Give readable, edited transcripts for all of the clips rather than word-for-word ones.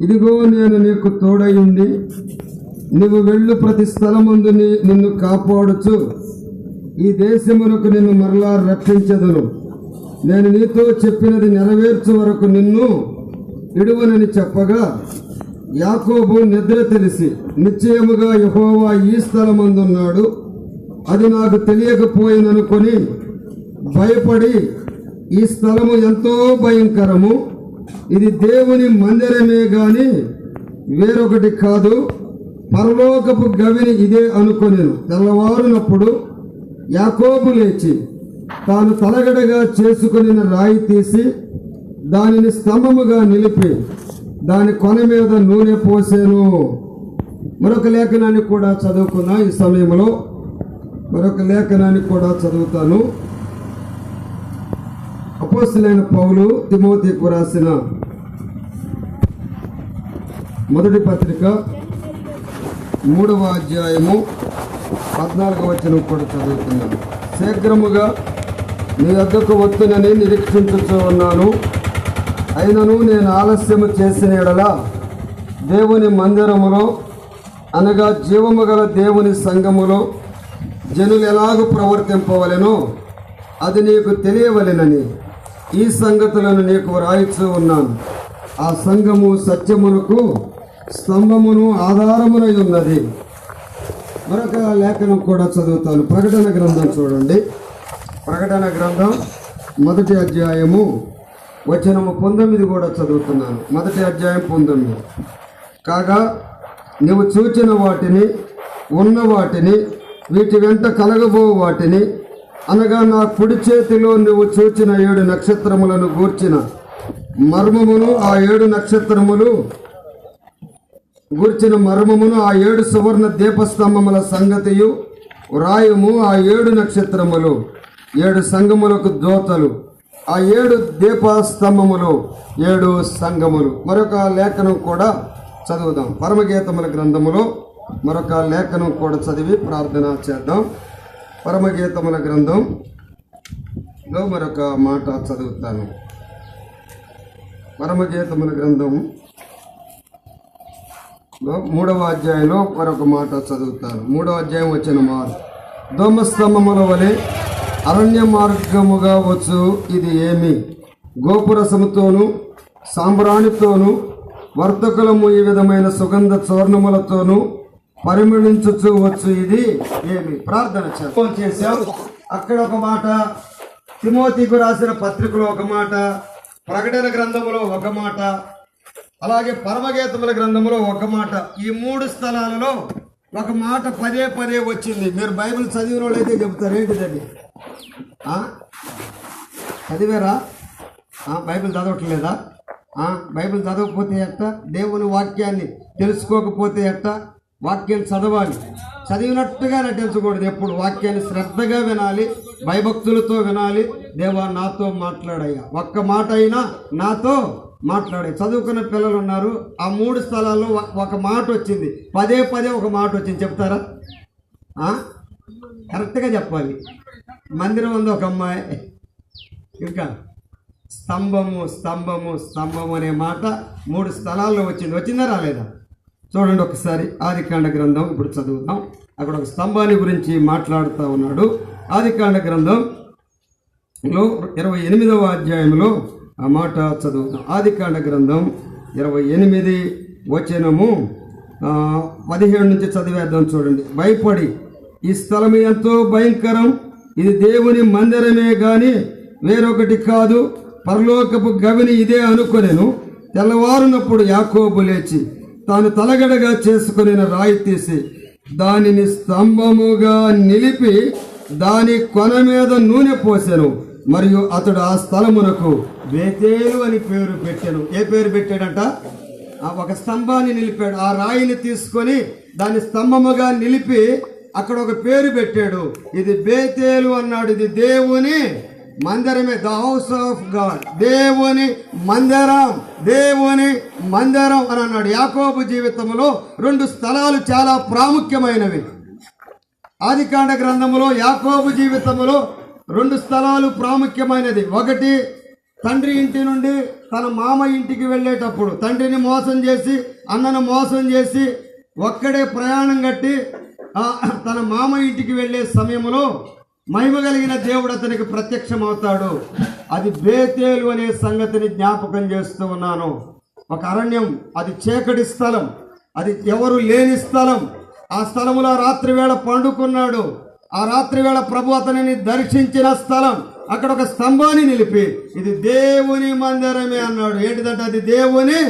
ఇదిగో నేను నీకు తోడయుండి నువ్వు వెళ్ళు ప్రతి స్థలమందు నిన్ను కాపాడుచు ఈ దేశమునకు నిన్ను మరలా రక్షించదును. నేను నీతో చెప్పినది నెరవేర్చు వరకు నిన్ను విడువనని చెప్పగా యాకోబు నిద్ర తెలిసి నిశ్చయముగా యెహోవా ఈ స్థలమందున్నాడు, అది నాకు తెలియకపోయిననుకొని భయపడి ఈ స్థలము ఎంతో భయంకరము, ఇది దేవుని మందిరమే గాని వేరొకటి కాదు, పరలోకపు గవిని ఇదే అనుకొనెను. తెల్లవారునప్పుడు యాకోబు లేచి తాను తలగడగా చేసుకొనిన రాయి తీసి దానిని స్తంభముగా నిలిపి దాని కొన మీద నూనె పోసేను. మరొక లేఖనాన్ని కూడా చదువుకున్నా. ఈ సమయంలో మరొక లేఖనాన్ని కూడా చదువుతాను. అపోస్తలుడైన పౌలు తిమోతికి రాసిన మొదటి పత్రిక 3వ అధ్యాయము 14వ వచనం కూడా చదువుతున్నాను. శీఘ్రముగా నీ వద్దకు వత్తునని నిరీక్షించుచూ ఉన్నాను, అయినను నేను ఆలస్యము చేసిన యెడల దేవుని మందిరములో అనగా జీవము గల దేవుని సంఘములో జనులు ఎలాగూ ప్రవర్తింపవలెనో అది నీకు తెలియవలెనని ఈ సంగతులను నీకు వ్రాయిచూ ఉన్నాను. ఆ సంఘము సత్యమునకు స్తంభమును ఆధారమునై ఉన్నది. మరొక లేఖనం కూడా చదువుతాను. ప్రకటన గ్రంథం చూడండి. ప్రకటన గ్రంథం 1వ అధ్యాయము వచనము 19 కూడా చదువుతున్నాను. 1వ అధ్యాయం 19. కాగా నువ్వు చూచిన వాటిని, ఉన్న వాటిని, వీటి వెంట కలగబో వాటిని, అనగా నా కుడి చేతిలో నువ్వు చూచిన 7 నక్షత్రములను గూర్చిన మర్మమును, ఆ 7 నక్షత్రములు గూర్చిన మర్మమును, ఆ 7 సువర్ణ దీపస్తంభముల సంగతియు వ్రాయము. ఆ 7 నక్షత్రములు 7 సంఘములకు దోతలు, ఆ 7 దీపస్తంభములు 7 సంఘములు. మరొక లేఖనం కూడా చదువుదాం. పరమగీతముల గ్రంథములో మరొక లేఖనం కూడా చదివి ప్రార్థన చేద్దాం. పరమగీతముల గ్రంథంలో మరొక మాట చదువుతాను. పరమగీతముల గ్రంథం 3వ అధ్యాయంలో మరొక మాట చదువుతాను. 3వ అధ్యాయం వచ్చిన మారు దోమస్తంభముల వలె అరణ్య మార్గముగా వచ్చు ఇది ఏమి? గోపురసముతోను సాంబ్రాణితోను వర్తకులము ఈ విధమైన సుగంధ చూర్ణములతోనూ పరిమళించుచు వచ్చు ఇది ఏమి? ప్రార్థన చేశాం. అక్కడ ఒక మాట, తిమోతికి రాసిన పత్రికలో ఒక మాట, ప్రకటన గ్రంథములో ఒక మాట, అలాగే పరమగీతముల గ్రంథములో ఒక మాట. ఈ 3 స్థలాలలో ఒక మాట పదే పదే వచ్చింది. మీరు బైబిల్ చదివిన వాళ్ళు అయితే చెబుతారు, ఏంటిదండి? చదివారా? బైబిల్ చదవట్లేదా? బైబిల్ చదవకపోతే ఎట్ట? దేవుని వాక్యాన్ని తెలుసుకోకపోతే ఎట్ట? వాక్యం చదవాలి, చదివినట్టుగా నటించకూడదు. ఎప్పుడు వాక్యాన్ని శ్రద్ధగా వినాలి, భయభక్తులతో వినాలి. దేవా నాతో మాట్లాడయ్యా, ఒక్క మాట అయినా నాతో మాట్లాడే. చదువుకున్న పిల్లలు ఉన్నారు. ఆ 3 స్థలాల్లో ఒక మాట వచ్చింది, పదే పదే ఒక మాట వచ్చింది. చెప్తారా? కరెక్ట్గా చెప్పాలి. మందిరం ఉంది ఒక అమ్మాయి, ఇంకా స్తంభము స్తంభము స్తంభము అనే మాట 3 స్థలాల్లో వచ్చింది. వచ్చిందా రాలేదా? చూడండి ఒకసారి. ఆదికాండ గ్రంథం ఇప్పుడు చదువుతాం. అక్కడ ఒక స్తంభాన్ని గురించి మాట్లాడుతూ ఉన్నాడు. ఆదికాండ గ్రంథంలో 28వ అధ్యాయంలో ఆ మాట చదువుతాం. ఆదికాండ గ్రంథం 28 వచనము 17 నుంచి చదివేద్దాం. చూడండి. భయపడి ఈ స్థలం ఎంతో భయంకరం, ఇది దేవుని మందిరమే గాని వేరొకటి కాదు, పరలోకపు గవిని ఇదే అనుకొనెను. తెల్లవారునప్పుడు యాకోబు లేచి తాను తలగడగా చేసుకుని రాయి తీసి దానిని స్తంభముగా నిలిపి దాని కొన మీద నూనె పోసెను. మరియు అతడు ఆ స్థలమునకు బేతేలు అని పేరు పెట్టాను. ఏ పేరు పెట్టాడంట? ఒక స్తంభాన్ని నిలిపాడు. ఆ రాయిని తీసుకొని దాన్ని స్తంభముగా నిలిపి అక్కడ ఒక పేరు పెట్టాడు. ఇది బేతేలు అన్నాడు. ఇది దేవుని మందిరమే, ద హౌస్ ఆఫ్ గాడ్, దేవుని మందిరం, దేవుని మందిరం అని అన్నాడు. యాకోబు జీవితంలో 2 స్థలాలు చాలా ప్రాముఖ్యమైనవి. ఆదికాండ గ్రంథములో యాకోబు జీవితంలో 2 స్థలాలు ప్రాముఖ్యమైనది. ఒకటి తండ్రి ఇంటి నుండి తన మామ ఇంటికి వెళ్ళేటప్పుడు తండ్రిని మోసం చేసి అన్నను మోసం చేసి ఒక్కడే ప్రయాణం కట్టి తన మామ ఇంటికి వెళ్ళే సమయంలో మహిమ కలిగిన దేవుడు అతనికి ప్రత్యక్షమవుతాడు. అది బేతేలు అనే సంగతిని జ్ఞాపకం చేస్తూ ఉన్నాను. ఒక అరణ్యం, అది చీకటి స్థలం, అది ఎవరు లేని స్థలం. ఆ స్థలములో రాత్రివేళ పండుకున్నాడు. ఆ రాత్రివేళ ప్రభు అతనిని దర్శించిన స్థలం. అక్కడ ఒక స్తంభాన్ని నిలిపి ఇది దేవుని మందిరమే అన్నాడు. ఏంటిదంటే అది దేవుని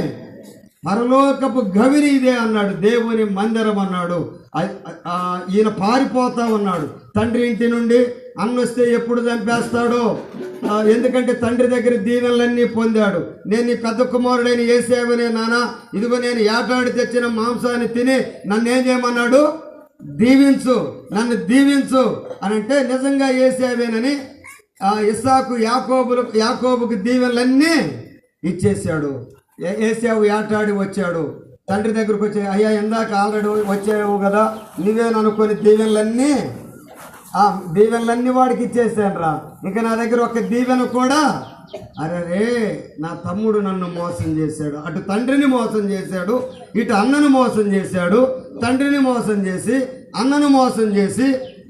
పరలోకపు గవిని ఇదే అన్నాడు. దేవుని మందిరం అన్నాడు. ఈయన పారిపోతా ఉన్నాడు తండ్రి ఇంటి నుండి. అన్నొస్తే ఎప్పుడు చంపేస్తాడో, ఎందుకంటే తండ్రి దగ్గర దీవెనలన్నీ పొందాడు. నేను నీ పెద్ద కుమారుడైన యేసేవనే నాన్న, ఇదిగో నేను ఏటాడి తెచ్చిన మాంసాన్ని తిని నన్ను ఏం చేయమన్నాడు, దీవించు, నన్ను దీవించు అని అంటే నిజంగా యేసేవేనని ఇస్సాకు యాకోబుకు దీవెనలన్నీ ఇచ్చేసాడు. ఏసావు ఏటాడి వచ్చాడు తండ్రి దగ్గరకు వచ్చి, అయ్యా ఇందాక ఆల్రెడీ వచ్చావు కదా, నువ్వేననుకొని దీవెనలన్నీ వాడికి ఇచ్చేసాను రా, ఇక నా దగ్గర ఒక దీవెన కూడా. అరే నా తమ్ముడు నన్ను మోసం చేశాడు. అటు తండ్రిని మోసం చేశాడు, ఇటు అన్నను మోసం చేశాడు. తండ్రిని మోసం చేసి అన్నను మోసం చేసి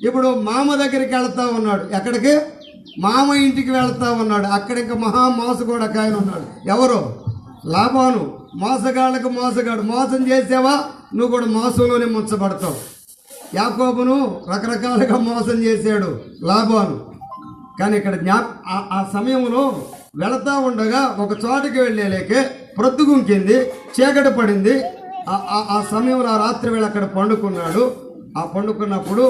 ఇప్పుడు మామ దగ్గరికి వెళ్తా ఉన్నాడు. ఎక్కడికి? మామ ఇంటికి వెళ్తా ఉన్నాడు. అక్కడ ఇంకా మహా మోసగాడు ఒక ఆయన ఉన్నాడు. ఎవరు? లాబాను. మోసగాళ్ళకు మోసగాడు. మోసం చేసావా నువ్వు కూడా మోసంలోనే ముంచబడతావు. యాకోబును రకరకాలుగా మోసం చేశాడు లాబాను. కానీ ఇక్కడ ఆ సమయంలో వెళతా ఉండగా ఒక చోటకి వెళ్ళేలేకే ప్రొద్దుగుంకింది, చీకటి పడింది. ఆ సమయంలో ఆ రాత్రి వేళ అక్కడ పండుకున్నాడు. ఆ పండుకున్నప్పుడు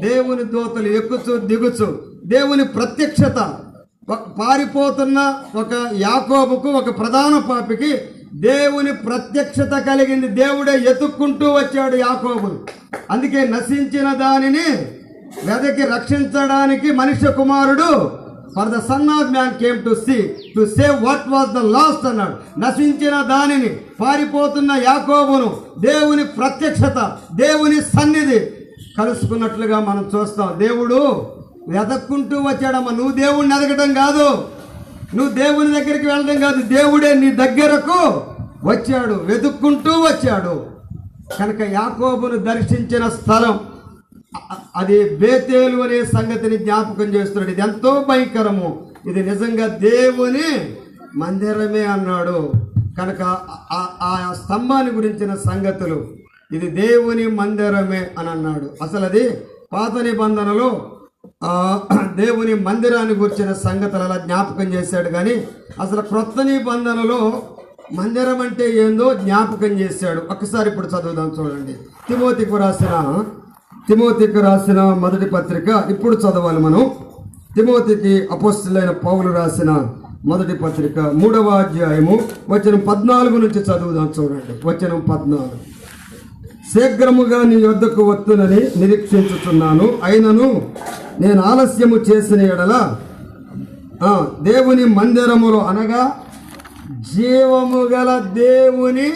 దేవుని దూతలు ఎక్కుచు దిగుచు దేవుని ప్రత్యక్షత పారిపోతున్న ఒక యాకోబుకు, ఒక ప్రధాన పాపికి దేవుని ప్రత్యక్షత కలిగింది. దేవుడే ఎత్తుక్కుంటూ వచ్చాడు యాకోబును. అందుకే నశించిన దానిని వెదకి రక్షించడానికి మనుష్య కుమారుడు for the son of man came to save what was the last అన్నాడు. నశించిన దానిని, పారిపోతున్న యాకోబును దేవుని ప్రత్యక్షత, దేవుని సన్నిధి కలుసుకున్నట్లుగా మనం చూస్తాం. దేవుడు వెదక్కుంటూ వచ్చాడమ్మా. నువ్వు దేవుడిని ఎదగటం కాదు, నువ్వు దేవుని దగ్గరికి వెళ్ళడం కాదు, దేవుడే నీ దగ్గరకు వచ్చాడు, వెతుక్కుంటూ వచ్చాడు. కనుక యాకోబును దర్శించిన స్థలం అది బేతేలు అనే సంగతిని జ్ఞాపకం చేస్తున్నాడు. ఇది ఎంతో భయంకరము, ఇది నిజంగా దేవుని మందిరమే అన్నాడు. కనుక ఆ స్తంభాన్ని గురించిన సంగతులు ఇది దేవుని మందిరమే అని అన్నాడు. అసలు అది పాత నిబంధనలో దేవుని మందిరాన్ని గురించిన సంగతులు అలా జ్ఞాపకం చేశాడు. కానీ అసలు క్రొత్త నిబంధనలో మందిరం అంటే ఏందో జ్ఞాపకం చేశాడు. ఒకసారి ఇప్పుడు చదువుదాం, చూడండి. తిమోతికి రాసిన మొదటి పత్రిక ఇప్పుడు చదవాలి మనం. తిమోతికి అపోస్తలుడైన పౌలు రాసిన మొదటి పత్రిక 3వ అధ్యాయము వచనం 14 నుంచి చదువుదాం, చూడండి. వచనం 14. శీఘ్రముగా నీ యొద్దకు వత్తునని నిరీక్షించుతున్నాను, అయినను నేను ఆలస్యము చేసిన ఎడల దేవుని మందిరములో అనగా జీవము గల దేవుని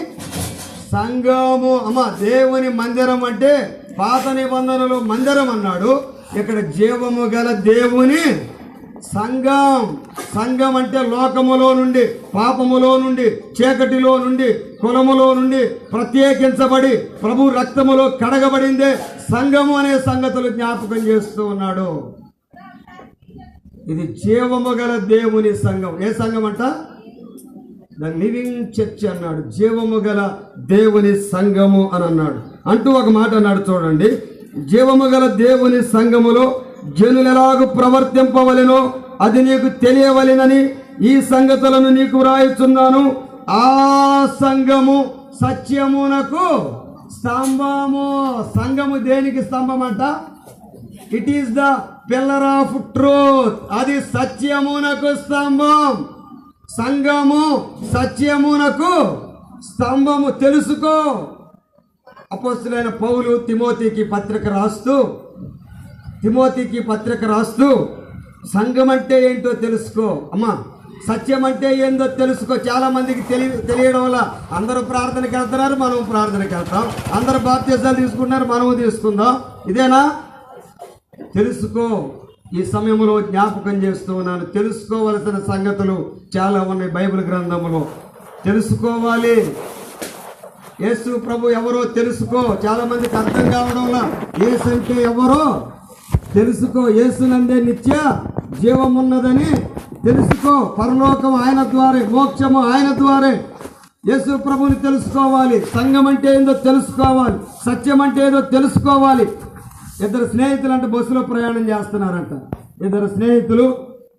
సంఘము. దేవుని మందిరం అంటే పాత నిబంధనలో మందిరం అన్నాడు, ఇక్కడ జీవము గల దేవుని సంఘం. సంఘం అంటే లోకములో నుండి, పాపములో నుండి, చీకటిలో నుండి, కులములో నుండి ప్రత్యేకించబడి ప్రభు రక్తములో కడగబడిందే సంఘము అనే సంగతులు జ్ఞాపకం చేస్తూ ఉన్నాడు. ఇది జీవము గల దేవుని సంఘం. ఏ సంఘం అంట? ద లివింగ్ చర్చ్ అన్నాడు. జీవము గల దేవుని సంఘము అని అన్నాడు. అంటూ ఒక మాట అన్నాడు, చూడండి. జీవము గల దేవుని సంఘములో జనులు ఎలాగూ ప్రవర్తింపవలెనో అది నీకు తెలియవలెనని ఈ సంగతులను నీకు వ్రాయుచున్నాను. ఆ సంఘము సత్యమునకు స్తంభము. సంఘము దేనికి స్తంభం అంట? It is the pillar of truth. అది సత్యమునకు స్తంభం. సంఘము సత్యమునకు స్తంభము. తెలుసుకో. అపోస్తలుడైన పౌలు తిమోతికి పత్రిక రాస్తూ సంఘం అంటే ఏంటో తెలుసుకో అమ్మా, సత్యం అంటే ఏందో తెలుసుకో. చాలా మందికి తెలియడం వల్ల అందరూ ప్రార్థనకి వెళ్తున్నారు, మనం ప్రార్థనకి వెళ్తాం. అందరూ బాప్తిసాలు తీసుకుంటున్నారు, మనము తీసుకుందాం. ఇదేనా? తెలుసుకో. ఈ సమయంలో జ్ఞాపకం చేస్తూ ఉన్నాను. తెలుసుకోవలసిన సంగతులు చాలా ఉన్నాయి బైబిల్ గ్రంథంలో. తెలుసుకోవాలి. యేసు ప్రభు ఎవరో తెలుసుకో. చాలా మందికి అర్థం కావడంలా. యేసు అంటే ఎవరో తెలుసుకో. యేసునందే నిత్య జీవం ఉన్నదని తెలుసుకో. పరలోకం ఆయన ద్వారే, మోక్షము ఆయన ద్వారే. యేసు ప్రభుని తెలుసుకోవాలి. సంఘం అంటే ఏందో తెలుసుకోవాలి. సత్యం అంటే ఏదో తెలుసుకోవాలి. ఇద్దరు స్నేహితులు అంటే బస్సులో ప్రయాణం చేస్తున్నారంట. ఇద్దరు స్నేహితులు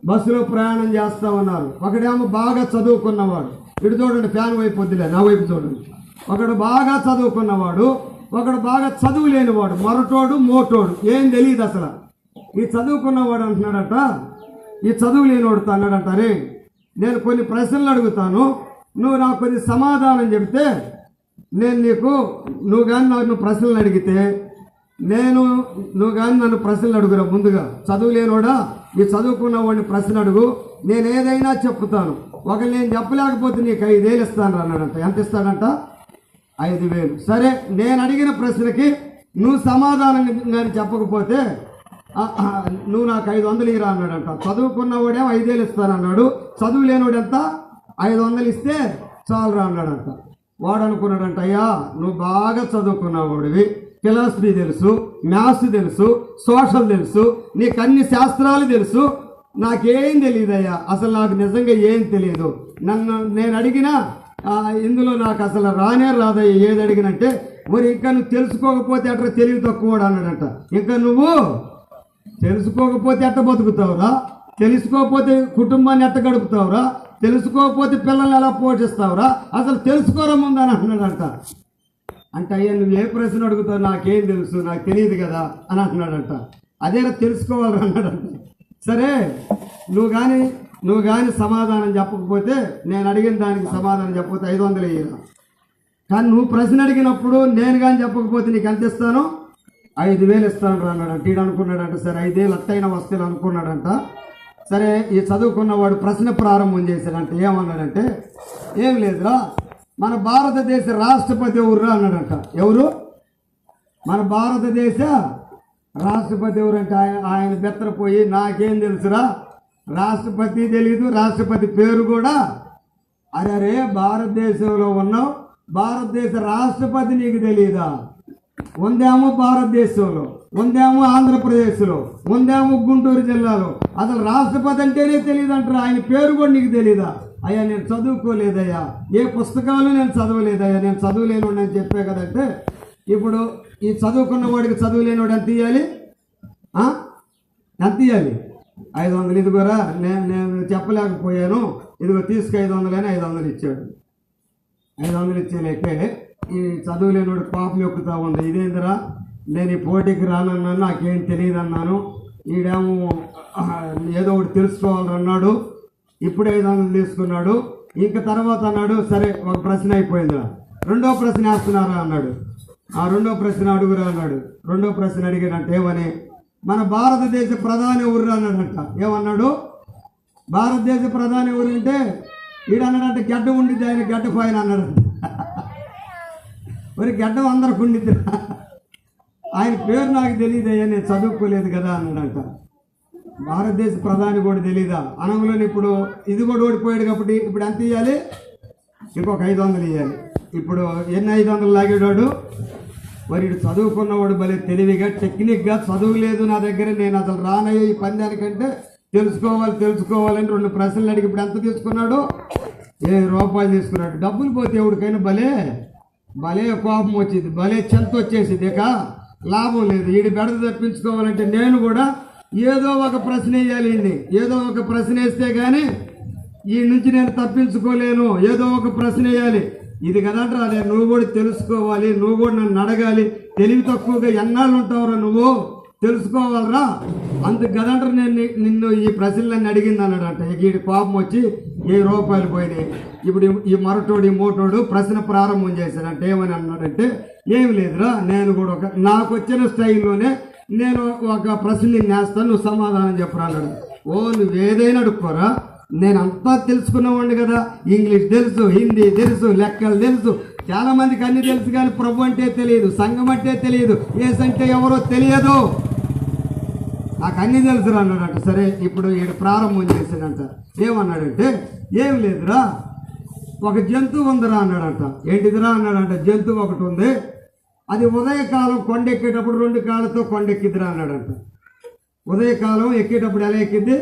బస్సులో ప్రయాణం చేస్తూ ఉన్నారు. ఒకడేమో బాగా చదువుకున్నవాడు. ఇటు చూడండి, ఫ్యాన్ వైపు వద్దులే, నా వైపు చూడండి. ఒకడు బాగా చదువుకున్నవాడు, ఒకడు బాగా చదువు లేనివాడు, మొరటోడు మోటోడు, ఏం తెలియదు అసలు. ఈ చదువుకున్నవాడు అంటున్నాడట, ఈ చదువు లేనివాడుతో అన్నాడంట, రే నేను కొన్ని ప్రశ్నలు అడుగుతాను, నువ్వు నాకు కొన్ని సమాధానం చెబితే నువ్వు కానీ నన్ను ప్రశ్నలు అడిగితే నువ్వు కానీ నన్ను ప్రశ్నలు అడుగురా. ముందుగా చదువు లేనివాడా, ఈ చదువుకున్న వాడిని ప్రశ్న అడుగు, నేను ఏదైనా చెప్తాను. ఒకళ్ళు నేను చెప్పలేకపోతే నీకు 5,000 ఇస్తాను అన్నాడంట. ఎంత ఇస్తాడంట? 5,000. సరే, నేను అడిగిన ప్రశ్నకి నువ్వు సమాధానం కానీ చెప్పకపోతే నువ్వు నాకు 500 ఇరా అన్నాడంట. చదువుకున్నవాడేమో 5,000 ఇస్తానన్నాడు. చదువు లేనివాడు ఎంత? 500 ఇస్తే చాలురా అన్నాడంట. వాడు అనుకున్నాడంట, అయ్యా నువ్వు బాగా చదువుకున్నవాడివి, ఫిలాసఫీ తెలుసు, మ్యాథ్స్ తెలుసు, సోషల్ తెలుసు, నీకు అన్ని శాస్త్రాలు తెలుసు, నాకేం తెలియదయ్యా, అసలు నాకు నిజంగా ఏం తెలియదు. నేను అడిగినా ఇందులో నాకు అసలు రానే రాదయ్యా ఏది అడిగినంటే. మరి ఇంకా నువ్వు తెలుసుకోకపోతే అట్లా తెలివి తక్కువడు అన్నాడంట. ఇంకా నువ్వు తెలుసుకోకపోతే ఎట్ట బతుకుతావురా? తెలుసుకోకపోతే కుటుంబాన్ని ఎట్ట గడుపుతావురా? తెలుసుకోకపోతే పిల్లల్ని ఎలా పోషిస్తావురా? అసలు తెలుసుకోరా ముందని అంటున్నాడంట. అంటే అయ్యా నువ్వు ఏ ప్రశ్న అడుగుతావు, నాకేం తెలుసు, నాకు తెలియదు కదా అని అంటున్నాడంట. అదేనా తెలుసుకోవాలని అన్నాడంట. సరే, నువ్వు కానీ సమాధానం చెప్పకపోతే, నేను అడిగిన దానికి సమాధానం చెప్పకపోతే 500 ఇయ్యరా. కానీ నువ్వు ప్రశ్న అడిగినప్పుడు నేను కానీ చెప్పకపోతే నీకు ఎంత ఇస్తాను? 5,000 ఇస్తాను రా అన్నాడంట. ఈడు అనుకున్నాడంట, సరే 5,000 అట్టయినా వస్తాను అనుకున్నాడంట. సరే, ఈ చదువుకున్నవాడు ప్రశ్న ప్రారంభం చేశాడంట. ఏమన్నాడంటే, ఏం లేదురా, మన భారతదేశ రాష్ట్రపతి ఎవరురా అన్నాడంట. ఎవరు? మన భారతదేశ రాష్ట్రపతి ఎవరంటే ఆయన బెత్తరపోయి, నాకేం తెలుసురా, రాష్ట్రపతి తెలీదు, రాష్ట్రపతి పేరు కూడా. అరే భారతదేశంలో ఉన్నావు, భారతదేశ రాష్ట్రపతి నీకు తెలియదా? ఉందేమో భారతదేశంలో, ఉందేమో ఆంధ్రప్రదేశ్లో, ఉందేమో గుంటూరు జిల్లాలో. అసలు రాష్ట్రపతి అంటేనే తెలియదు అంటారు, ఆయన పేరు కూడా నీకు తెలీదా? అయ్యా నేను చదువుకోలేదయ్యా, ఏ పుస్తకాలు నేను చదవలేదయ్యా, నేను చదువులేనివాడు అని చెప్పే కదంటే. ఇప్పుడు ఈ చదువుకున్న వాడికి చదువు లేనివాడు ఎంత ఇవ్వాలి? ఎంత ఇవ్వాలి? 500. ఇదిగోరా, నేను చెప్పలేకపోయాను, ఇదిగో తీసుకు 500 అని 500 ఇచ్చాడు. 500 ఇచ్చేలేకే ఈ చదువు లేనివాడు పాపం ఎక్కుతా ఉంది. ఇదేందిరా, నేను ఈ పోటీకి రానన్నాను, నాకేం తెలియదు అన్నాను, ఈడేమో ఏదో ఒకటి తెలుసుకోవాలన్నాడు, ఇప్పుడే 500 తీసుకున్నాడు. ఇంకా తర్వాత అన్నాడు, సరే ఒక ప్రశ్న అయిపోయిందిరా, రెండో ప్రశ్న వేస్తున్నారా అన్నాడు. ఆ రెండో ప్రశ్న అడుగురా అన్నాడు. రెండో ప్రశ్న అడిగాడంట. ఏమని? మన భారతదేశ ప్రధాని ఎవరు అన్నాడంట. ఏమన్నాడు? భారతదేశ ప్రధాని ఎవరు అంటే ఈడన్నాడంటే గడ్డ ఉండిద్ది, ఆయన గడ్డ పైన అన్నాడంట. మరి గడ్డం అందరికి ఉండిద్ది, ఆయన పేరు నాకు తెలియదయ్యా, నేను చదువుకోలేదు కదా అన్నాడంట. భారతదేశ ప్రధాని కూడా తెలీదా? అనంలోని ఇప్పుడు ఇది కూడా ఓడిపోయాడు కాబట్టి ఇప్పుడు ఎంత ఇవ్వాలి? ఇంకొక 500 ఇవ్వాలి. ఇప్పుడు ఎన్ని 500 లాగేవాడు? మరి ఇటు చదువుకున్నవాడు భలే తెలివిగా టెక్నిక్గా, చదువు లేదు నా దగ్గర, నేను అసలు రానయ్యే ఈ పందానికంటే తెలుసుకోవాలని 2 ప్రశ్నలు అడిగి ఇప్పుడు ఎంత తీసుకున్నాడు? 7 రూపాయలు తీసుకున్నాడు. డబ్బులు పోతే ఎవరికైనా భలే కోపం వచ్చింది, భలే చెంత వచ్చేసింది. ఇక లాభం లేదు. వీడి బెడద తప్పించుకోవాలంటే నేను కూడా ఏదో ఒక ప్రశ్న వేయాలి, ఏదో ఒక ప్రశ్న వేస్తే కానీ ఈ నుంచి నేను తప్పించుకోలేను, ఏదో ఒక ప్రశ్న వేయాలి. ఇది కదంటారా, నువ్వు కూడా తెలుసుకోవాలి, నువ్వు కూడా నన్ను అడగాలి. తెలివి తక్కువగా ఎన్నాళ్ళు ఉంటావురా నువ్వు, తెలుసుకోవాలరా, అందుకు కదంటారు నేను నిన్ను ఈ ప్రశ్నలన్నీ అడిగింది అన్నాడంట. వీడి కోపం వచ్చి 7 రూపాయలు పోయినాయి. ఇప్పుడు ఈ మరటోడు ఈ మోటోడు ప్రశ్న ప్రారంభం చేశాడంటే ఏమని అన్నాడంటే, ఏమి లేదురా, నేను కూడా నాకు వచ్చిన స్టైల్లోనే నేను ఒక ప్రశ్న నేస్తాను, నువ్వు సమాధానం చెప్పరా అన్నాడు. ఓ నువ్వు ఏదైనా అడుక్కోరా, నేను అంతా తెలుసుకున్నవాడిని కదా, ఇంగ్లీష్ తెలుసు, హిందీ తెలుసు, లెక్కలు తెలుసు, చాలా మందికి అన్ని తెలుసు, కానీ ప్రభు అంటే తెలియదు, సంఘం అంటే తెలియదు, యేసు అంటే ఎవరో తెలియదు. నాకు అన్నీ తెలుసురా అన్నాడంట. సరే ఇప్పుడు ఈడు ప్రారంభం చేశాడంట. ఏమన్నాడంటే, ఏం లేదురా, ఒక జంతువు ఉందిరా అన్నాడంట. ఏంటిదిరా అన్నాడంట. జంతువు ఒకటి ఉంది, అది ఉదయకాలం కొండెక్కేటప్పుడు 2 కాళ్ళతో కొండెక్కిద్దిరా అన్నాడంట. ఉదయకాలం ఎక్కేటప్పుడు ఎలా ఎక్కిద్ది?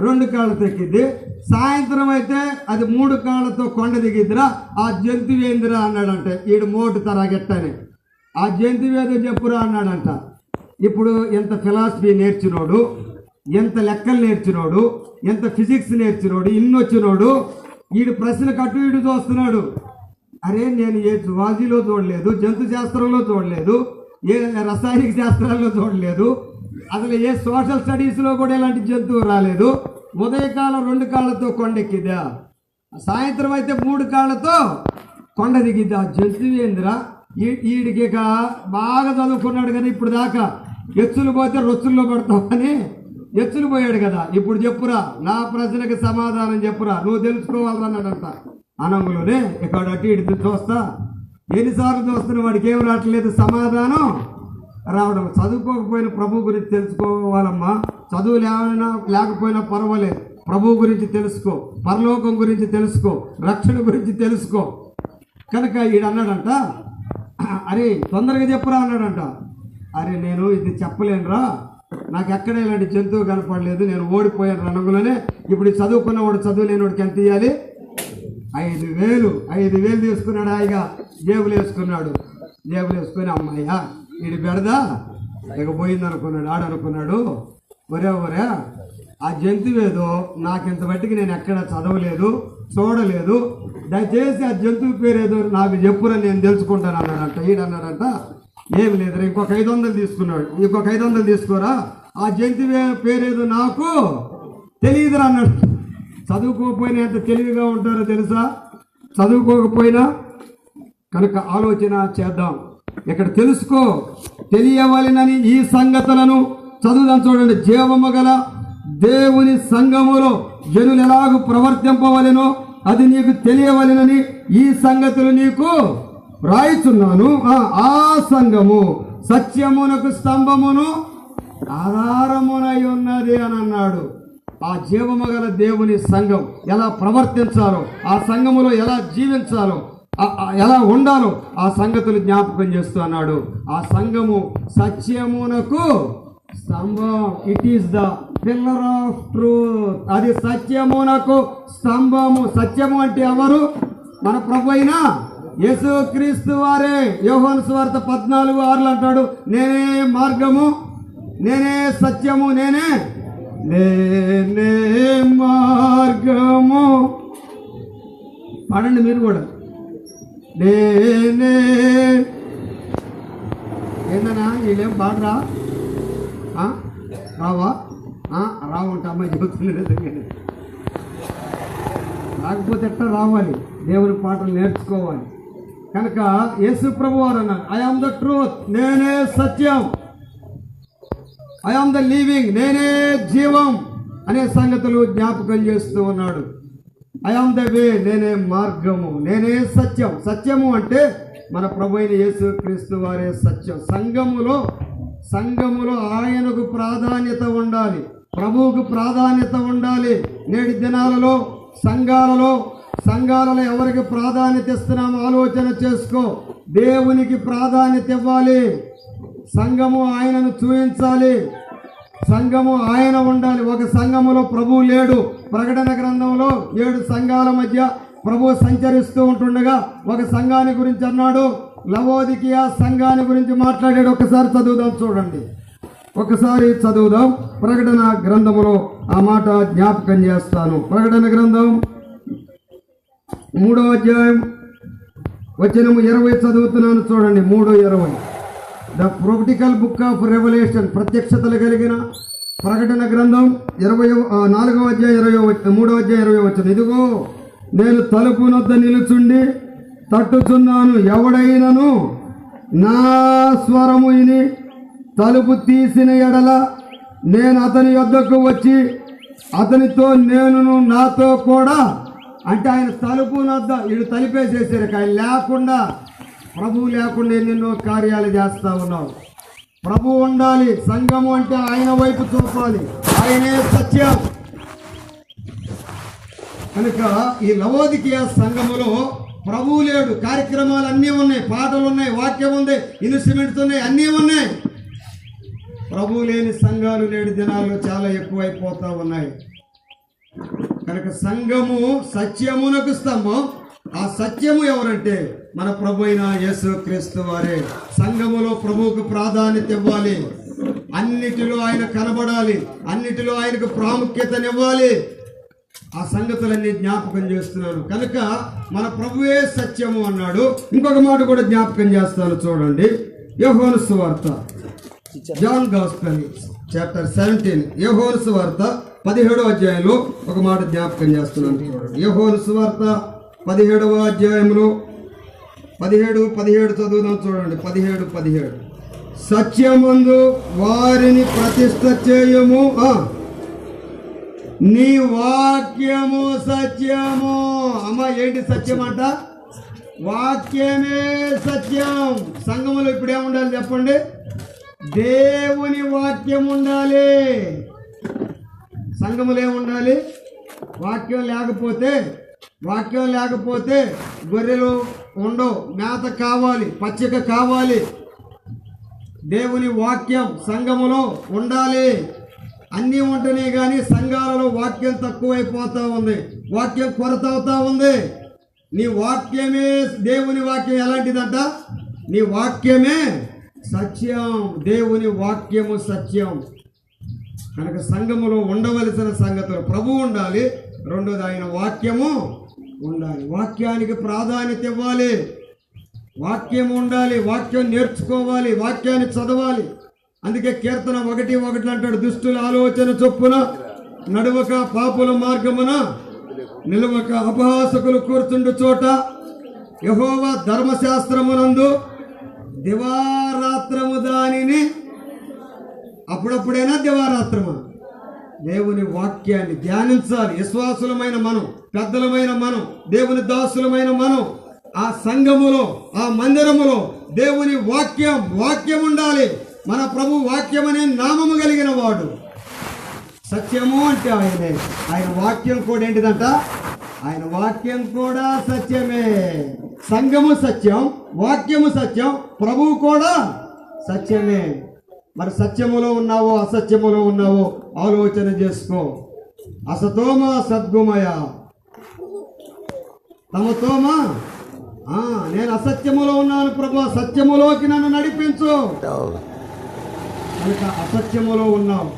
2 కాళ్ళతో ఎక్కిద్ది. సాయంత్రం అయితే అది 3 కాళ్ళతో కొండ దిగిద్దిరా. ఆ జంతువు ఏందిరా అన్నాడంట. ఈడు మోటు తరాగెట్టని. ఆ జంతువు ఏదో చెప్పురా అన్నాడంట. ఇప్పుడు ఎంత ఫిలాసఫీ నేర్చినోడు, ఎంత లెక్కలు నేర్చినోడు, ఎంత ఫిజిక్స్ నేర్చినోడు, ఇన్ని వచ్చినోడు వీడు ప్రశ్న కట్టు వీడు చూస్తున్నాడు. అరే నేను ఏ జువాలజీలో చూడలేదు, జంతు శాస్త్రంలో చూడలేదు, ఏ రసాయనిక శాస్త్రాల్లో చూడలేదు, అసలు ఏ సోషల్ స్టడీస్లో కూడా ఇలాంటి జంతువు రాలేదు. ఉదయకాలం 2 కాళ్ళతో కొండెక్కిద్దా, సాయంత్రం అయితే 3 కాళ్ళతో కొండ దిగిద్దా. ఆ జంతువు ఏందిరా? వీడికి ఇక బాగా చదువుకున్నాడు కదా ఇప్పుడు దాకా. ఎచ్చులు పోతే రొచ్చుల్లో పడతామని ఎచ్చులు పోయాడు కదా. ఇప్పుడు చెప్పురా, నా ప్రశ్నకి సమాధానం చెప్పురా, నువ్వు తెలుసుకోవాలన్నాడంట. అనంగులోనే ఇక్కడ అటు ఇటు చూస్తా, ఎన్నిసార్లు చూస్తున్న వాడికి ఏం రావట్లేదు సమాధానం రావడం. చదువుకోకపోయినా ప్రభు గురించి తెలుసుకోవాలమ్మా. చదువు లేకపోయినా పర్వాలేదు, ప్రభు గురించి తెలుసుకో, పరలోకం గురించి తెలుసుకో, రక్షణ గురించి తెలుసుకో. కనుక ఈడు అన్నాడంట, అరే తొందరగా చెప్పురా అన్నాడంట. అరే నేను ఇది చెప్పలేనురా, నాకు ఎక్కడ ఇలాంటి జంతువు కనపడలేదు, నేను ఓడిపోయాను రణంగులోనే. ఇప్పుడు చదువుకున్నవాడు చదువు లేనివాడికి ఎంత ఇవ్వాలి? 5,000 తీసుకున్నాడు. హాయిగా జేబులు వేసుకున్నాడు. జేబులు వేసుకొని అమ్మాయ్యా వీడి బెడదా ఇక పోయింది అనుకున్నాడు. ఆడనుకున్నాడు, ఒరే ఆ జంతువేదో నాకు ఇంత బట్టికి నేను ఎక్కడ చదవలేదు, చూడలేదు, దయచేసి ఆ జంతువు పేరేదో నాకు చెప్పురా, నేను తెలుసుకుంటాను అన్నాడంట. ఈడన్నాడంట, ఏమి లేదురా, ఇంకొక 500 తీసుకున్నాడు. ఇంకొక 500 తీసుకోరా, ఆ జంతువు పేరేదో నాకు తెలియదురా అన్నాడు. చదువుకోకపోయినా ఎంత తెలివిగా ఉంటారో తెలుసా? చదువుకోకపోయినా. కనుక ఆలోచన చేద్దాం. ఇక్కడ తెలుసుకో, తెలియవలెనని ఈ సంగతులను చదువుదాం. చూడండి, జీవము గల దేవుని సంఘములో జనులు ఎలాగూ ప్రవర్తింపవలెనో అది నీకు తెలియవలెనని ఈ సంగతులు నీకు రాయిచున్నాను. ఆ సంఘము సత్యమునకు స్తంభమును ఆధారమునై ఉన్నది అని అన్నాడు. ఆ జీవము గల దేవుని సంఘం ఎలా ప్రవర్తించాలో, ఆ సంఘములో ఎలా జీవించాలో, ఎలా ఉండాలో ఆ సంగతులు జ్ఞాపకం చేస్తూ అన్నాడు. ఆ సంఘము సత్యమునకు స్తంభం. It is the pillar of truth. అది సత్యమునకు స్తంభము. సత్యము అంటే ఎవరు? మన ప్రభు అయిన యేసుక్రీస్తు వారే. యోహాను సువార్త 14:6 అంటాడు, నేనే మార్గము, నేనే సత్యము, నేనే మార్గము. పాడండి మీరు కూడా. నేనే ఏందన్నా వీళ్ళేం పాడరా? రావా? రావుంటా అమ్మాయి చెబుతుంది. రాకపోతే ఎట్లా రావాలి? దేవుని పాటలు నేర్చుకోవాలి. కనుక యేసు ప్రభు వారు అన్నారు, ఐ ఆమ్ ద ట్రూత్, నేనే సత్యం, ఐ ఆమ్ ద లివింగ్, నేనే జీవం అనే సంగతులు జ్ఞాపకం చేస్తూ ఉన్నాడు. ఐ ఆమ్ ద వే, నేనే మార్గము, నేనే సత్యం. సత్యము అంటే మన ప్రభు అయిన యేసుక్రీస్తు వారే సత్యం. సంఘములో ఆయనకు ప్రాధాన్యత ఉండాలి, ప్రభువుకు ప్రాధాన్యత ఉండాలి. నేటి దినాలలో సంఘాలలో ఎవరికి ప్రాధాన్యత ఇస్తున్నామో ఆలోచన చేసుకో. దేవునికి ప్రాధాన్యత ఇవ్వాలి. సంఘము ఆయనను చూపించాలి. సంఘము ఆయన ఉండాలి. ఒక సంఘములో ప్రభువు లేడు. ప్రకటన గ్రంథంలో 7 సంఘాల మధ్య ప్రభువు సంచరిస్తూ ఉంటుండగా ఒక సంఘాన్ని గురించి అన్నాడు, లవోదికియా సంఘాన్ని గురించి మాట్లాడాడు. ఒకసారి చదువుదాం, చూడండి, ఒకసారి చదువుదాం. ప్రకటన గ్రంథములో ఆ మాట జ్ఞాపకం చేస్తాను. ప్రకటన గ్రంథం 3వ అధ్యాయం వచనము 20 చదువుతున్నాను, చూడండి. 3:20. The prophetical book of revelation, ప్రత్యక్షతలు కలిగిన ప్రకటన గ్రంథం 4వ అధ్యాయం 3వ అధ్యాయం 20 వచనం. ఇదిగో నేను తలుపు నొద్ద నిలుచుండి తట్టుచున్నాను. ఎవడైనను నా స్వరము విని తలుపు తీసిన ఎడల నేను అతని యొద్దకు వచ్చి అతనితో నేనును నాతో కూడా. అంటే ఆయన తలుపు నొద్ద, వీడు తలిపేసేసారు. ఆయన లేకుండా, ప్రభువు లేకుండా ఎన్నెన్నో కార్యాలు చేస్తూ ఉన్నావు. ప్రభు ఉండాలి. సంఘము అంటే ఆయన వైపు చూపాలి, ఆయనే సత్యం. కనుక ఈ లవోదికీయ సంఘములో ప్రభువు లేడు. కార్యక్రమాలు అన్నీ ఉన్నాయి, పాటలు ఉన్నాయి, వాక్యం ఉంది, ఇన్స్ట్రుమెంట్స్ ఉన్నాయి, అన్నీ ఉన్నాయి. ప్రభువు లేని సంఘాలు నేడు దినాల్లో చాలా ఎక్కువైపోతా ఉన్నాయి. కనుక సంఘము సత్యమునకు స్తంభం. ఆ సత్యము ఎవరంటే మన ప్రభు అయిన యేసుక్రీస్తు వారే. సంఘములో ప్రభువుకు ప్రాధాన్యత ఇవ్వాలి, అన్నిటిలో ఆయన కనబడాలి, అన్నిటిలో ఆయనకు ప్రాముఖ్యతనివ్వాలి. ఆ సంగతులన్నీ జ్ఞాపకం చేస్తున్నాను. కనుక మన ప్రభువే సత్యము అన్నాడు. ఇంకొక మాట కూడా జ్ఞాపకం చేస్తాను, చూడండి. యోహాను సువార్త, జాన్ గాస్పెల్ చాప్టర్ 17, యోహాను సువార్త 17వ అధ్యాయంలో ఒక మాట జ్ఞాపకం చేస్తున్నాను, చూడండి. యోహాను సువార్త 17వ అధ్యాయంలో 17 చదువుదాం, చూడండి. 17 సత్యమందు వారిని ప్రతిష్ఠ చేయము, నీ వాక్యము సత్యము. అమ్మ, ఏంటి సత్యం అంట? వాక్యమే సత్యం. సంఘములో ఇప్పుడు ఏముండాలి చెప్పండి? దేవుని వాక్యం ఉండాలి. సంఘములో ఏముండాలి? వాక్యం లేకపోతే గొర్రెలు ఉండవు, మేత కావాలి, పచ్చిక కావాలి. దేవుని వాక్యం సంఘములో ఉండాలి. అన్నీ ఉంటేనే కానీ సంఘాలలో వాక్యం తక్కువైపోతా ఉంది, వాక్యం కొరత అవుతా ఉంది. నీ వాక్యమే, దేవుని వాక్యం ఎలాంటిదంట? నీ వాక్యమే సత్యం. దేవుని వాక్యము సత్యం. కనుక సంఘములో ఉండవలసిన సంగతులు ప్రభువు ఉండాలి, రెండోది ఆయన వాక్యము ఉండాలి. వాక్యానికి ప్రాధాన్యత ఇవ్వాలి, వాక్యం ఉండాలి, వాక్యం నేర్చుకోవాలి, వాక్యాన్ని చదవాలి. అందుకే కీర్తన 1:1 అంటాడు, దుష్టుల ఆలోచన చొప్పున నడువక, పాపుల మార్గమున నిలవక, అపహాసకులు కూర్చుండు చోట యెహోవా ధర్మశాస్త్రమునందు దివారాత్రము దానిని. అప్పుడప్పుడైనా దివారాత్రమా? దేవుని వాక్యాన్ని ధ్యానించాలి. విశ్వాసులమైన మనం, పెద్దలమైన మనం, దేవుని దాసులమైన మనం ఆ సంఘములో, ఆ మందిరములో దేవుని వాక్యం ఉండాలి. మన ప్రభు వాక్యం అనే నామము కలిగిన వాడు. సత్యము అంటే ఆయనే. ఆయన వాక్యం కూడా ఏంటిదంట? ఆయన వాక్యం కూడా సత్యమే. సంఘము సత్యం, వాక్యము సత్యం, ప్రభువు కూడా సత్యమే. మరి సత్యములో ఉన్నావో అసత్యములో ఉన్నావో ఆలోచన చేసుకో. అసతోమ సద్గుమయ తమతోమ. నేను అసత్యములో ఉన్నాను ప్రభు, సత్యములోకి నన్ను నడిపించు. కనుక అసత్యములో ఉన్నావు,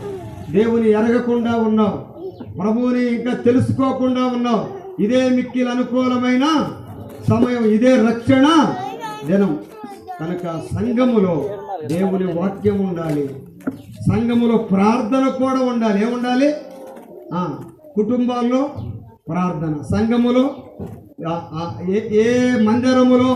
దేవుని ఎరగకుండా ఉన్నావు, ప్రభువుని ఇంకా తెలుసుకోకుండా ఉన్నావు. ఇదే మిక్కిలి అనుకూలమైన సమయం, ఇదే రక్షణ దినం. కనుక సంఘములో దేవుని వాక్యం ఉండాలి, సంఘములో ప్రార్థన కూడా ఉండాలి. ఏముండాలి? కుటుంబాల్లో ప్రార్థన, సంఘములో ఏ మందిరములో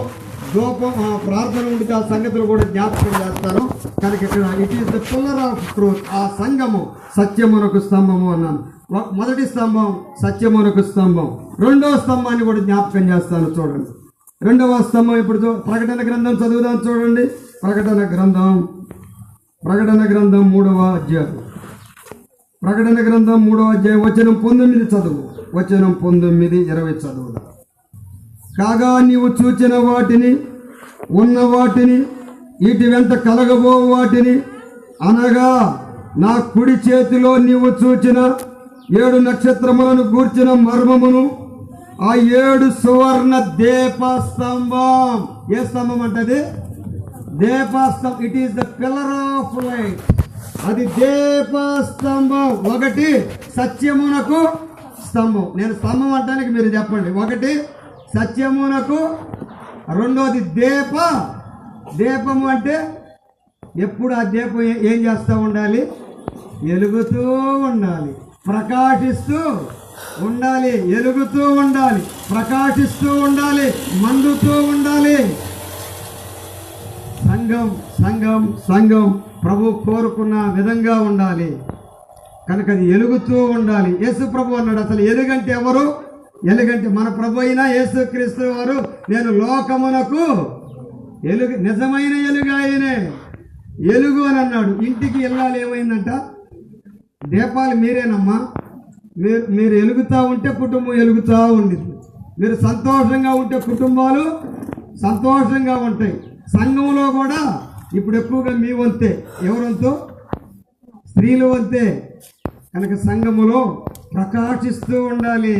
ప్రార్థన ఉండితే ఆ సంగతులు కూడా జ్ఞాపకం చేస్తారు. కనుక ఇక్కడ it is the pillar of truth. ఆ సంఘము సత్యమునకు స్తంభము అన్నాను. మొదటి స్తంభం సత్యమునకు స్తంభం. రెండవ స్తంభాన్ని కూడా జ్ఞాపకం చేస్తాను, చూడండి. రెండవ స్తంభం ఇప్పుడు ప్రకటన గ్రంథం చదువుదాం, చూడండి. ప్రకటన గ్రంథం 3వ అధ్యాయం. ప్రకటన గ్రంథం 3వ అధ్యాయం వచనం 19 చదువు. వచనం 19, 20 చదువు. కాగా నీవు చూచిన వాటిని, ఉన్న వాటిని, వీటి వెంట కలగబో వాటిని, అనగా నా కుడి చేతిలో నీవు చూచిన 7 నక్షత్రములను గూర్చిన మర్మమును, ఆ 7 సువర్ణ దీపస్తంభం. ఏ స్తంభం అంటది? దీపస్తంభం. It is the pillar of light. అది దీపస్తంభం. ఒకటి సత్యమునకు స్తంభం. నేను స్తంభం అంటానికి మీరు చెప్పండి. ఒకటి సత్యమునకు, రెండోది దీపము అంటే ఎప్పుడు ఆ దీపం ఏం చేస్తూ ఉండాలి? వెలుగుతూ ఉండాలి, ప్రకాశిస్తూ ఉండాలి, వెలుగుతూ ఉండాలి, ప్రకాశిస్తూ ఉండాలి, మండుతూ ఉండాలి. సంఘం ప్రభు కోరుకున్న విధంగా ఉండాలి. కనుక అది వెలుగుతూ ఉండాలి. యేసు ప్రభు అన్నాడు, అసలు ఎలుగంటే ఎవరు? ఎలుగంటే మన ప్రభు అయిన యేసుక్రీస్తు వారు, నేను లోకమునకు ఎలుగు, నిజమైన ఎలుగు ఆయనే. ఎలుగు అని అన్నాడు. ఇంటికి వెళ్ళాలి ఏమైందంట? దీపాలు మీరేనమ్మా, మీరు ఎలుగుతూ ఉంటే కుటుంబం ఎలుగుతూ ఉండింది. మీరు సంతోషంగా ఉంటే కుటుంబాలు సంతోషంగా ఉంటాయి. సంఘంలో కూడా ఇప్పుడు ఎక్కువగా మీ వంతే. ఎవరంతో? స్త్రీలు వంతే. కనుక సంఘములో ప్రకాశిస్తూ ఉండాలి,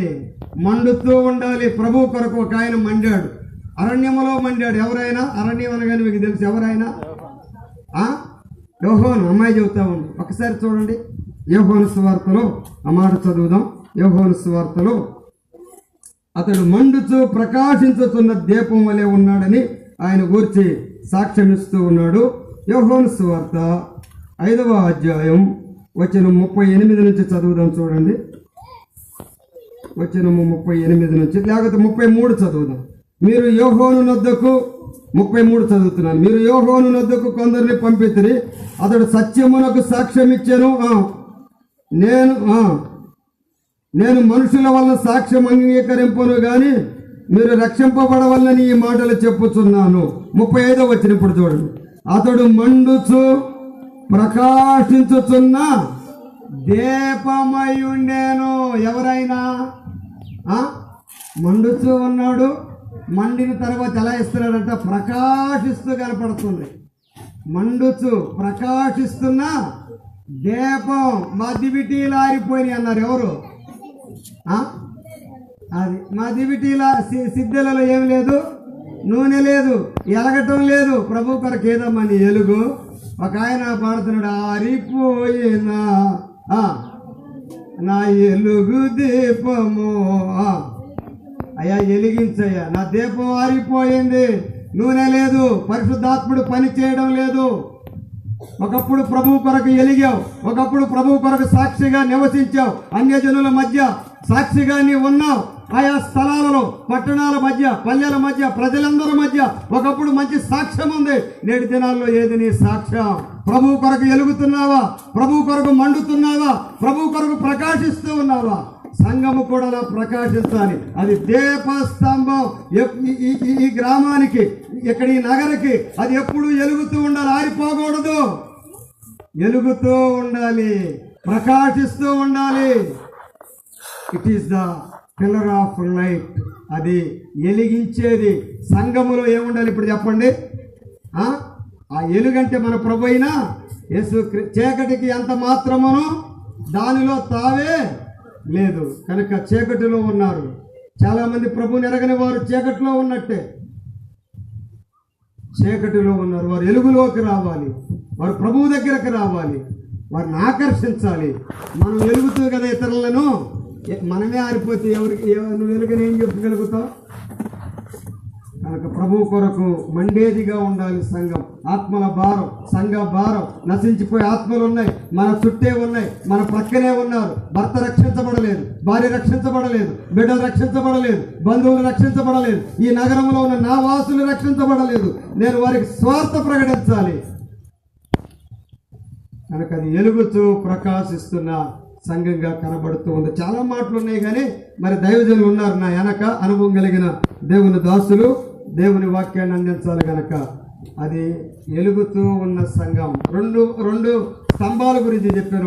మండుతూ ఉండాలి. ప్రభు కొరకు ఒక ఆయన మండాడు, అరణ్యములో మండాడు. ఎవరైనా? అరణ్యం అనగానే మీకు తెలుసు ఎవరైనా? యోహోను. అమ్మాయి చెబుతా ఉంది, ఒకసారి చూడండి. యోహోను సువార్తలో ఆ మాట చదువుదాం. యోహోను సువార్తలో అతడు మండుచు ప్రకాశించుతున్న దీపం వలె ఉన్నాడని ఆయన గూర్చి సాక్ష్యమిస్తూ ఉన్నాడు. యోహోను సువార్త 5వ అధ్యాయం వచనం 38 నుంచి చదువుదాం. చూడండి, వచనము 38 నుంచి, లేకపోతే 33 చదువుదాం. మీరు యోహోను నొద్దకు 33 చదువుతున్నాను. మీరు యోహోను నొద్దకు కొందరిని పంపితిరి, అతడు సత్యమునకు సాక్ష్యం ఇచ్చాను. నేను మనుషుల వల్ల సాక్ష్యం అంగీకరింపను గాని మీరు రక్షింపబడవల్లని ఈ మాటలు చెప్పుచున్నాను. 35వ వచనం ఇప్పుడు చూడండి. అతడు మండుచు ప్రకాశించుచున్న దీపమై ఉండేను. ఎవరైనా మండుచూ ఉన్నాడు. మండిన తర్వాత ఎలా ఇస్తున్నాడంట? ప్రకాశిస్తూ కనపడుతుంది. మండుచు ప్రకాశిస్తున్న దీపం. మా దివిటీలు ఆరిపోయినాయి అన్నారు. ఎవరు? అది మా దివిటీల సిద్ధలలో ఏమి లేదు, నూనె లేదు, ఎలగటం లేదు. ప్రభు కొరకు ఏదమ్మా నీ ఎలుగు? ఒక ఆయన పాడుతున్నాడు, ఆరిపోయినా నా ఎలుగు దీపము. అయ్యా ఎలిగించయ్యా, నా దీపం ఆరిపోయింది, నూనె లేదు, పరిశుద్ధాత్ముడు పని చేయడం లేదు. ఒకప్పుడు ప్రభు కొరకు ఎలిగావు, ఒకప్పుడు ప్రభు కొరకు సాక్షిగా నివసించావు, అన్యజనుల మధ్య సాక్షిగా నీ ఉన్నావు. ఆయా స్థలాలలో, పట్టణాల మధ్య, పల్లెల మధ్య, ప్రజలందరి మధ్య ఒకప్పుడు మంచి సాక్ష్యం ఉంది. నేటి దినాల్లో ఏది నీ సాక్ష్యం? ప్రభు కొరకు ఎలుగుతున్నావా? ప్రభు కొరకు మండుతున్నావా? ప్రభు కొరకు ప్రకాశిస్తూ ఉన్నావా? సంఘము కూడా ప్రకాశిస్తాలి. అది దీపస్తంభం. ఈ గ్రామానికి, ఇక్కడ ఈ నగరకి అది ఎప్పుడు ఎలుగుతూ ఉండాలి, ఆరిపోకూడదు. ఎలుగుతూ ఉండాలి, ప్రకాశిస్తూ ఉండాలి. It is the pillar of light. అది ఎలిగించేది. సంఘములో ఏముండాలి ఇప్పుడు చెప్పండి? ఆ ఎలుగంటే మన ప్రభు అయినా యేసు. చీకటికి ఎంత మాత్రమును దానిలో తావే లేదు. కనుక చీకటిలో ఉన్నారు చాలా మంది. ప్రభువుని ఎరగని వారు చీకటిలో ఉన్నట్టే, చీకటిలో ఉన్నారు. వారు ఎలుగులోకి రావాలి, వారు ప్రభువు దగ్గరకు రావాలి, వారిని ఆకర్షించాలి. మనం ఎలుగుతూ కదా ఇతరులను. మనమే ఆరిపోతే ఎవరికి నువ్వు వెలుగుని ఏం చెప్పగలుగుతావు? కనుక ప్రభు కొరకు మండేదిగా ఉండాలి సంఘం. ఆత్మల భారం, సంఘ భారం. నశించిపోయే ఆత్మలు ఉన్నాయి, మన చుట్టే ఉన్నాయి, మన పక్కనే ఉన్నారు. భర్త రక్షించబడలేదు, భార్య రక్షించబడలేదు, బిడ్డలు రక్షించబడలేదు, బంధువులు రక్షించబడలేదు, ఈ నగరంలో ఉన్న నా వాసులు రక్షించబడలేదు. నేను వారికి స్వార్థ ప్రకటించాలి. కనుక అది ఎలుగుతూ ప్రకాశిస్తున్న సంఘంగా కనబడుతూ ఉంది. చాలా మాటలు ఉన్నాయి కానీ మరి దైవజనులు ఉన్నారు నా వెనక, అనుభవం కలిగిన దేవుని దాసులు దేవుని వాక్యాన్ని అందించాలి. కనుక అది ఎలుగుతూ ఉన్న సంఘం. రెండు స్తంభాల గురించి చెప్పారు.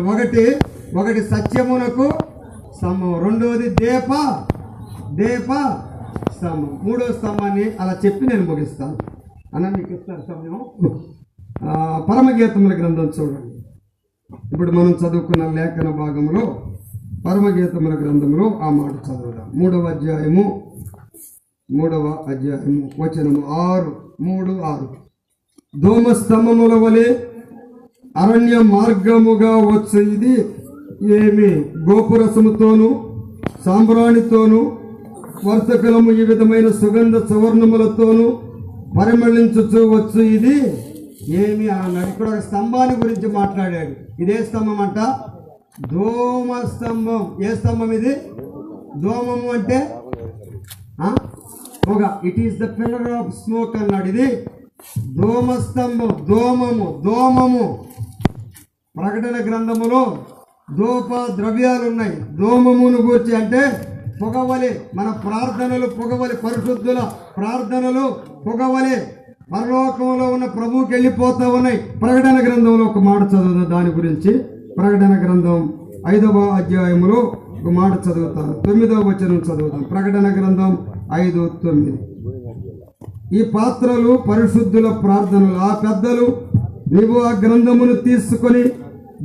ఒకటి సత్యమునకు స్తంభం, రెండవది దీప స్తంభం, మూడో స్తంభాన్ని అలా చెప్పి నేను ముగిస్తాను. అన్న మీకు ఇస్తాను సమయం. పరమగీతముల గ్రంథం చూడండి. ఇప్పుడు మనం చదువుకున్న లేఖన భాగంలో పరమగీతముల గ్రంథంలో ఆ మాట చదువుదాం. 3వ అధ్యాయము వచనము 6. దోమ స్తంభముల వలె అరణ్య మార్గముగా వచ్చు ఇది ఏమి? గోపురసముతోను సాంబ్రాణితోను వర్తకలము ఈ విధమైన సుగంధ సవర్ణములతోను పరిమళించుచూ వచ్చు ఇది ఏమి అన్నాడు. ఇక్కడ ఒక స్తంభాన్ని గురించి మాట్లాడాడు. ఇదే స్తంభం అంట? దోమ స్తంభం. ఏ స్తంభం ఇది? దోమము అంటే పొగ. It is the pillar of smoke అన్నాడు. ఇది దోమ స్తంభం. దోమము ప్రకటన గ్రంథములో ధూప ద్రవ్యాలు ఉన్నాయి. దోమమును గూర్చి అంటే పొగవలే. మన ప్రార్థనలు పొగవలే, పరిశుద్ధుల ప్రార్థనలు పొగవలే. పరలోకంలో ఉన్న ప్రభువుకి వెళ్ళిపోతా ఉన్నాయి. ప్రకటన గ్రంథంలో ఒక మాట చదువుతాం దాని గురించి. ప్రకటన గ్రంథం 5వ అధ్యాయంలో ఒక మాట చదువుతాం, 9వ వచనం చదువుతాం. ప్రకటన గ్రంథం 5:9. ఈ పాత్రలు పరిశుద్ధుల ప్రార్థనలు. ఆ పెద్దలు, నీవు ఆ గ్రంథమును తీసుకొని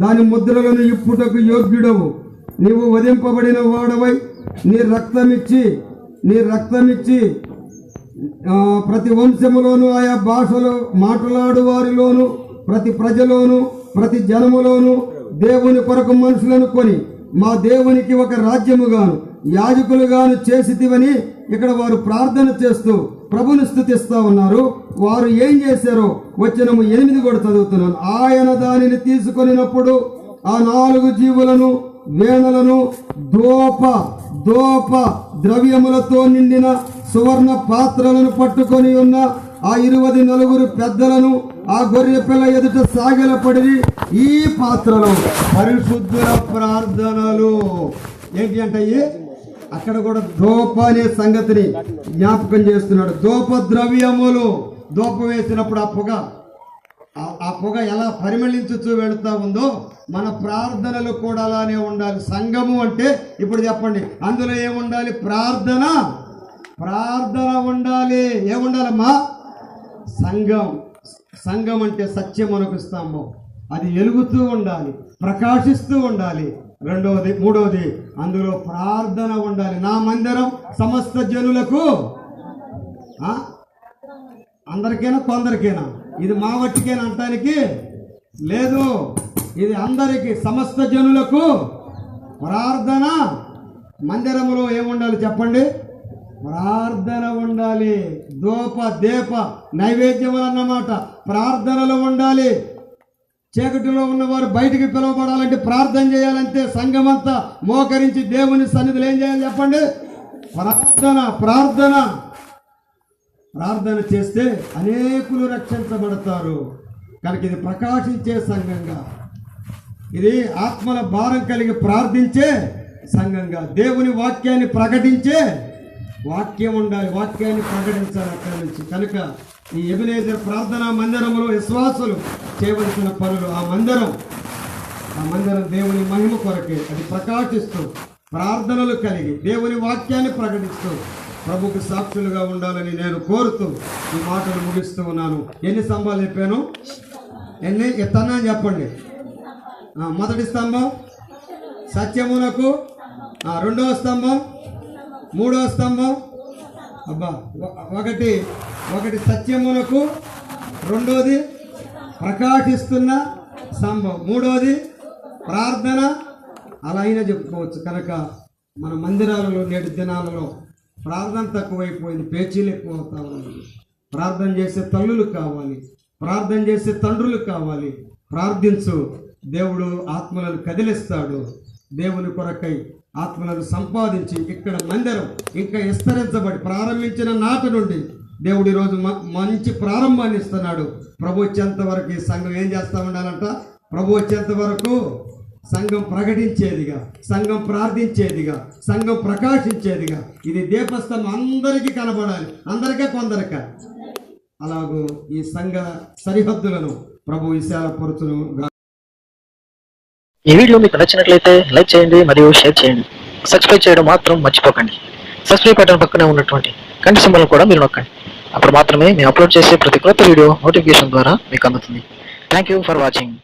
దాని ముద్రలను ఇప్పుటకు యోగ్యుడవు, నీవు వధింపబడిన వాడవై నీ రక్తమిచ్చి ప్రతి వంశములోను, ఆయా భాషలో మాట్లాడు వారిలోను, ప్రతి ప్రజలోను, ప్రతి జనములోను దేవుని కొరకు మనుషులను కొని మా దేవునికి ఒక రాజ్యముగాను యాజకులుగాను చేసితివని ఇక్కడ వారు ప్రార్థన చేస్తూ ప్రభుని స్తుతిస్తా ఉన్నారు. వారు ఏం చేశారో వచనము 8 కూడా చదువుతున్నాను. ఆయన దానిని తీసుకొనినప్పుడు ఆ 4 జీవులను, వేణలను, దోప ద్రవ్యములతో నిండిన సువర్ణ పాత్రలను పట్టుకొని ఉన్న ఆ 24 పెద్దలను ఆ గొర్రె పిల్ల ఎదుట సాగిలపడి, ఈ పాత్రలు పరిశుద్ధుల ప్రార్థనలు. ఏంటి అంటే అక్కడ కూడా దోప అనే సంగతిని జ్ఞాపకం చేస్తున్నాడు. దోప ద్రవ్యములు, దోపం వేసినప్పుడు ఆ పొగ ఎలా పరిమళించుతూ వెళుతూ ఉందో మన ప్రార్థనలు కూడా అలానే ఉండాలి. సంఘము అంటే ఇప్పుడు చెప్పండి, అందులో ఏముండాలి? ప్రార్థన ఉండాలి. ఏముండాలమ్మా? సంఘం అంటే సత్యమునకు స్తంభం. అది వెలుగుతూ ఉండాలి, ప్రకాశిస్తూ ఉండాలి. మూడవది అందులో ప్రార్థన ఉండాలి. నా మందిరం సమస్త జనులకు, అందరికైనా కొందరికైనా, ఇది మా వట్టికైనా అంటానికి లేదు. ఇది అందరికీ, సమస్త జనులకు ప్రార్థన. మందిరములో ఏముండాలి చెప్పండి? ప్రార్థన ఉండాలి. దీప నైవేద్యములు అన్నమాట ప్రార్థనలు ఉండాలి. చీకటిలో ఉన్నవారు బయటికి పిలువబడాలంటే, ప్రార్థన చేయాలంటే సంఘమంతా మోకరించి దేవుని సన్నిధిలో ఏం చేయాలి చెప్పండి? ప్రార్థన చేస్తే అనేకులు రక్షించబడతారు. కనుక ఇది ప్రకాశించే సంఘంగా, ఇది ఆత్మల భారం కలిగి ప్రార్థించే సంఘంగా, దేవుని వాక్యాన్ని ప్రకటించే వాక్యం ఉండాలి. వాక్యాన్ని ప్రకటించాలి అక్కడి నుంచి. కనుక ఈ ఎబెనేజర్ ప్రార్థనా మందిరంలో విశ్వాసులు చేయవలసిన పనులు, ఆ మందిరం దేవుని మహిమ కొరకే అది ప్రకాశిస్తూ, ప్రార్థనలు కలిగి దేవుని వాక్యాన్ని ప్రకటిస్తూ ప్రభుకు సాక్షులుగా ఉండాలని నేను కోరుతూ ఈ మాటలు ముగిస్తూ ఉన్నాను. ఎన్ని స్తంభాలు చెప్పాను? ఎత్తన్నా అని చెప్పండి. మొదటి స్తంభం సత్యమునకు, రెండవ స్తంభం, మూడవ స్తంభం. ఒకటి సత్యమునకు, రెండోది ప్రకాశిస్తున్న స్తంభం, మూడోది ప్రార్థన. అలా అయినా చెప్పుకోవచ్చు. కనుక మన మందిరాలలో నేటి దినాలలో ప్రార్థన తక్కువైపోయింది, పేచీలు ఎక్కువ అవుతా ఉన్నాయి. ప్రార్థన చేసే తల్లులు కావాలి, ప్రార్థన చేసే తండ్రులు కావాలి. ప్రార్థించు, దేవుడు ఆత్మలను కదిలిస్తాడు. దేవుని కొరకై ఆత్మలను సంపాదించి ఇక్కడ మందిరం ఇంకా విస్తరించబడి ప్రారంభించిన నాటి నుండి దేవుడు ఈరోజు మంచి ప్రారంభాన్ని ఇస్తున్నాడు. ప్రభు వచ్చేంత వరకు ఈ సంఘం ఏం చేస్తూ ఉండాలంట? ప్రభు వచ్చేంత వరకు సంఘం ప్రకటించేదిగా, సంఘం ప్రార్థించేదిగా, సంఘం ప్రకాశించేదిగా. ఇది దీపస్తంభం అందరికీ కనబడాలి, అందరికీ కొందరిక. అలాగూ ఈ సంఘ సరిహద్దులను ప్రభు విశాలపరుచును. ఈ వీడియో మీకు నచ్చినట్లయితే లైక్ చేయండి మరియు షేర్ చేయండి. సబ్స్క్రైబ్ చేయడం మాత్రం మర్చిపోకండి. సబ్స్క్రైబ్ బటన్ పక్కనే ఉన్నటువంటి గంట సింబల్ కూడా మీరు నొక్కండి. అప్పుడు మాత్రమే మేము అప్లోడ్ చేసే ప్రతి కొత్త వీడియో నోటిఫికేషన్ ద్వారా మీకు అందుతుంది. Thank you for watching.